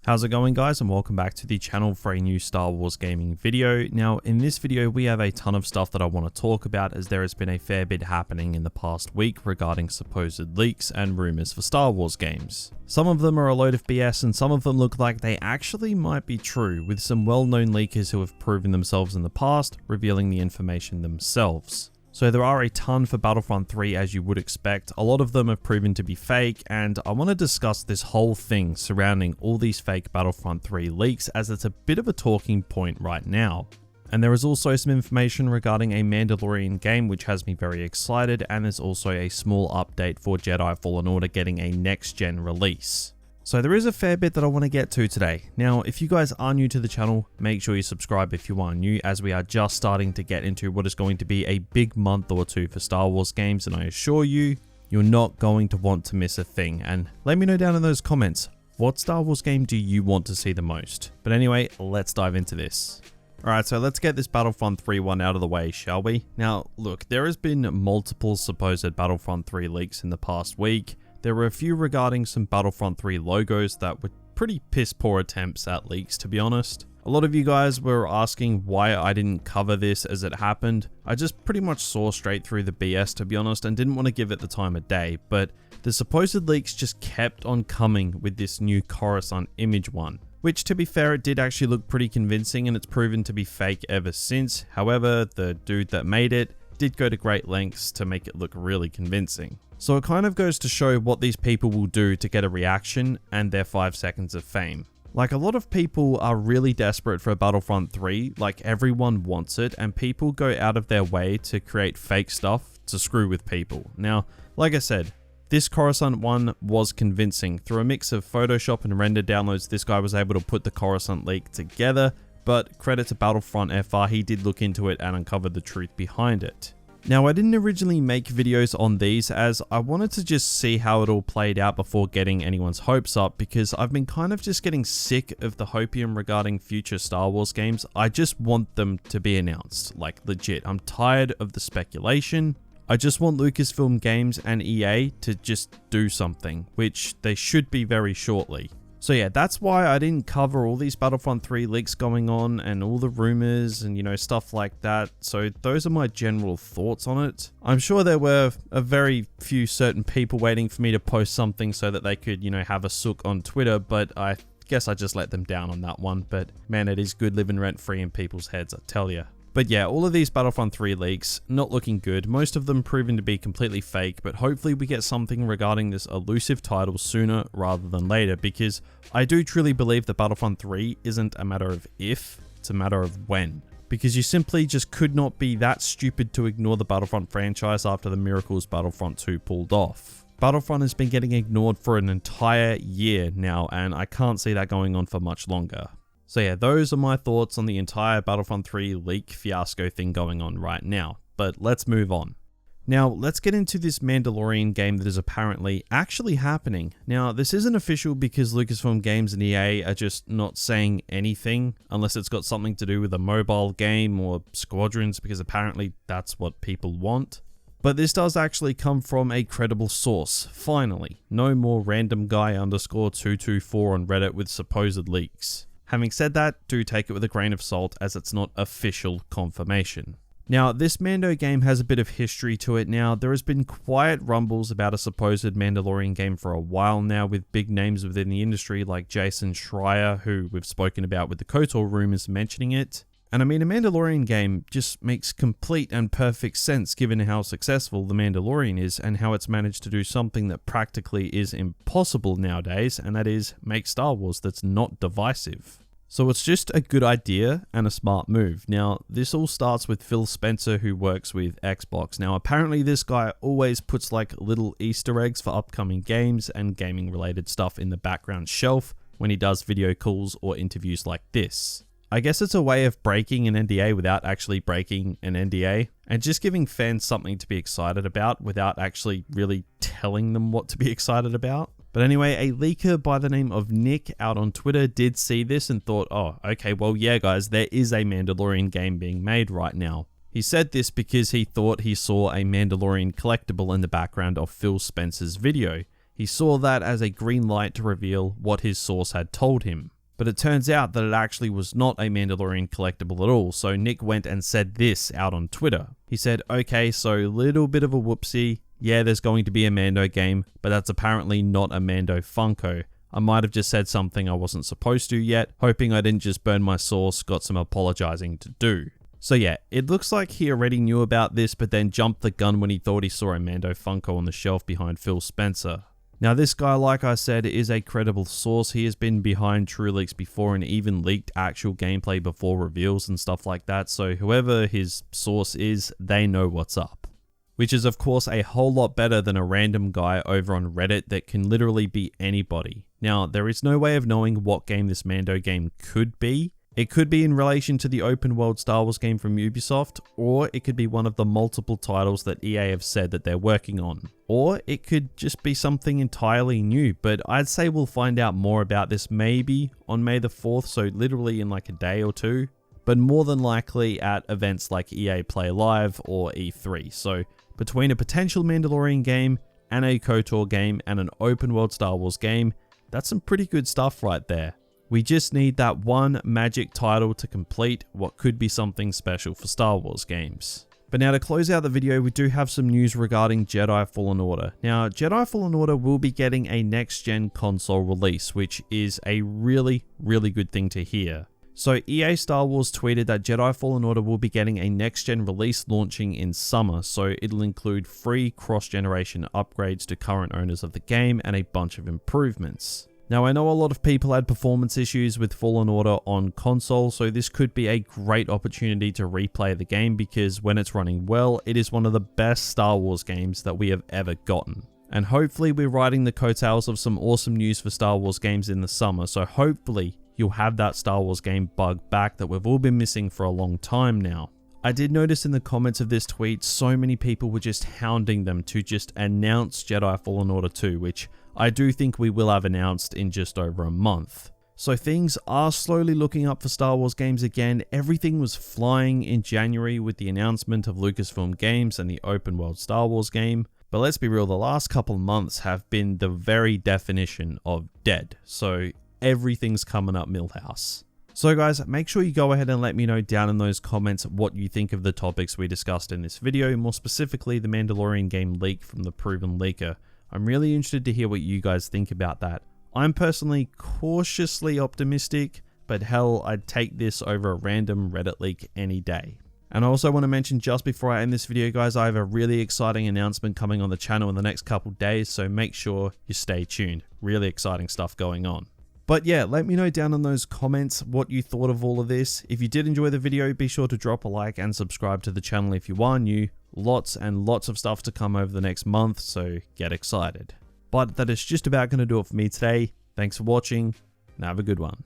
How's it going, guys, and welcome back to the channel for a new Star Wars gaming video. Now in this video we have a ton of stuff that I want to talk about, as there has been a fair bit happening in the past week regarding supposed leaks and rumours for Star Wars games. Some of them are a load of BS and some of them look like they actually might be true, with some well-known leakers who have proven themselves in the past revealing the information themselves. So there are a ton for Battlefront 3, as you would expect. A lot of them have proven to be fake, and I want to discuss this whole thing surrounding all these fake Battlefront 3 leaks, as it's a bit of a talking point right now. And there is also some information regarding a Mandalorian game, which has me very excited, and there's also a small update for Jedi Fallen Order getting a next-gen release. So there is a fair bit that I want to get to today. Now, if you guys are new to the channel, make sure you subscribe if you are new, as we are just starting to get into what is going to be a big month or two for Star Wars games, and I assure you, you're not going to want to miss a thing. And let me know down in those comments, what Star Wars game do you want to see the most? But anyway, let's dive into this. Alright, so let's get this Battlefront 3 one out of the way, shall we? Now, look, there has been multiple supposed Battlefront 3 leaks in the past week. There were a few regarding some Battlefront 3 logos that were pretty piss poor attempts at leaks, to be honest. A lot of you guys were asking why I didn't cover this as it happened. I just pretty much saw straight through the BS, to be honest, and didn't want to give it the time of day, but the supposed leaks just kept on coming with this new Coruscant image one, which, to be fair, it did actually look pretty convincing, and it's proven to be fake ever since. However, the dude that made it did go to great lengths to make it look really convincing. So it kind of goes to show what these people will do to get a reaction and their 5 seconds of fame. Like, a lot of people are really desperate for a Battlefront 3, like everyone wants it, and people go out of their way to create fake stuff to screw with people. Now, like I said, this Coruscant one was convincing. Through a mix of Photoshop and render downloads, this guy was able to put the Coruscant leak together, but credit to Battlefront FR, he did look into it and uncover the truth behind it. Now, I didn't originally make videos on these, as I wanted to just see how it all played out before getting anyone's hopes up, because I've been kind of just getting sick of the hopium regarding future Star Wars games. I just want them to be announced, like legit. I'm tired of the speculation. I just want Lucasfilm Games and EA to just do something, which they should be very shortly. So yeah, that's why I didn't cover all these Battlefront 3 leaks going on and all the rumors and, you know, stuff like that. So those are my general thoughts on it. I'm sure there were a very few certain people waiting for me to post something so that they could, you know, have a sook on Twitter, but I guess I just let them down on that one. But man, it is good living rent free in people's heads, I tell ya. But yeah, all of these Battlefront 3 leaks, not looking good. Most of them proven to be completely fake, but hopefully we get something regarding this elusive title sooner rather than later, because I do truly believe that Battlefront 3 isn't a matter of if, it's a matter of when. Because you simply just could not be that stupid to ignore the Battlefront franchise after the miracles Battlefront 2 pulled off. Battlefront has been getting ignored for an entire year now, and I can't see that going on for much longer. So yeah, those are my thoughts on the entire Battlefront 3 leak fiasco thing going on right now, but let's move on. Now, let's get into this Mandalorian game that is apparently actually happening. Now, this isn't official because Lucasfilm Games and EA are just not saying anything, unless it's got something to do with a mobile game or Squadrons, because apparently that's what people want. But this does actually come from a credible source, finally. No more random guy _224 on Reddit with supposed leaks. Having said that, do take it with a grain of salt, as it's not official confirmation. Now, this Mando game has a bit of history to it now. There has been quiet rumbles about a supposed Mandalorian game for a while now, with big names within the industry like Jason Schreier, who we've spoken about with the KOTOR rumors mentioning it. And I mean, a Mandalorian game just makes complete and perfect sense given how successful The Mandalorian is and how it's managed to do something that practically is impossible nowadays, and that is make Star Wars that's not divisive. So it's just a good idea and a smart move. Now, this all starts with Phil Spencer, who works with Xbox. Now, apparently this guy always puts like little Easter eggs for upcoming games and gaming related stuff in the background shelf when he does video calls or interviews like this. I guess it's a way of breaking an NDA without actually breaking an NDA, and just giving fans something to be excited about without actually really telling them what to be excited about. But anyway, a leaker by the name of Nick out on Twitter did see this and thought, oh, okay, well, yeah, guys, there is a Mandalorian game being made right now. He said this because he thought he saw a Mandalorian collectible in the background of Phil Spencer's video. He saw that as a green light to reveal what his source had told him. But it turns out that it actually was not a Mandalorian collectible at all, so Nick went and said this out on Twitter. He said, okay, so little bit of a whoopsie. Yeah, there's going to be a Mando game, but that's apparently not a Mando Funko. I might have just said something I wasn't supposed to yet, hoping I didn't just burn my sauce, got some apologizing to do. So yeah, it looks like he already knew about this, but then jumped the gun when he thought he saw a Mando Funko on the shelf behind Phil Spencer. Now this guy, like I said, is a credible source. He has been behind True Leaks before and even leaked actual gameplay before reveals and stuff like that, so whoever his source is, they know what's up. Which is of course a whole lot better than a random guy over on Reddit that can literally be anybody. Now, there is no way of knowing what game this Mando game could be. It could be in relation to the open world Star Wars game from Ubisoft, or it could be one of the multiple titles that EA have said that they're working on. Or it could just be something entirely new, but I'd say we'll find out more about this maybe on May the 4th, so literally in like a day or two, but more than likely at events like EA Play Live or E3. So between a potential Mandalorian game and a KOTOR game and an open world Star Wars game, that's some pretty good stuff right there. We just need that one magic title to complete what could be something special for Star Wars games. But now to close out the video, we do have some news regarding Jedi Fallen Order. Now, Jedi Fallen Order will be getting a next-gen console release, which is a really good thing to hear. So EA Star Wars tweeted that Jedi Fallen Order will be getting a next-gen release launching in summer, so it'll include free cross-generation upgrades to current owners of the game and a bunch of improvements. Now, I know a lot of people had performance issues with Fallen Order on console, so this could be a great opportunity to replay the game because when it's running well, it is one of the best Star Wars games that we have ever gotten. And hopefully we're riding the coattails of some awesome news for Star Wars games in the summer, so hopefully you'll have that Star Wars game bug back that we've all been missing for a long time now. I did notice in the comments of this tweet, so many people were just hounding them to just announce Jedi Fallen Order 2, which I do think we will have announced in just over a month. So things are slowly looking up for Star Wars games again. Everything was flying in January with the announcement of Lucasfilm Games and the open world Star Wars game. But let's be real, the last couple months have been the very definition of dead. So everything's coming up Milhouse. So guys, make sure you go ahead and let me know down in those comments what you think of the topics we discussed in this video, more specifically the Mandalorian game leak from the proven leaker. I'm really interested to hear what you guys think about that. I'm personally cautiously optimistic, but hell, I'd take this over a random Reddit leak any day. And I also want to mention just before I end this video, guys, I have a really exciting announcement coming on the channel in the next couple days, so make sure you stay tuned. Really exciting stuff going on. But yeah, let me know down in those comments what you thought of all of this. If you did enjoy the video, be sure to drop a like and subscribe to the channel if you are new. Lots and lots of stuff to come over the next month, so get excited. But that is just about going to do it for me today. Thanks for watching, and have a good one.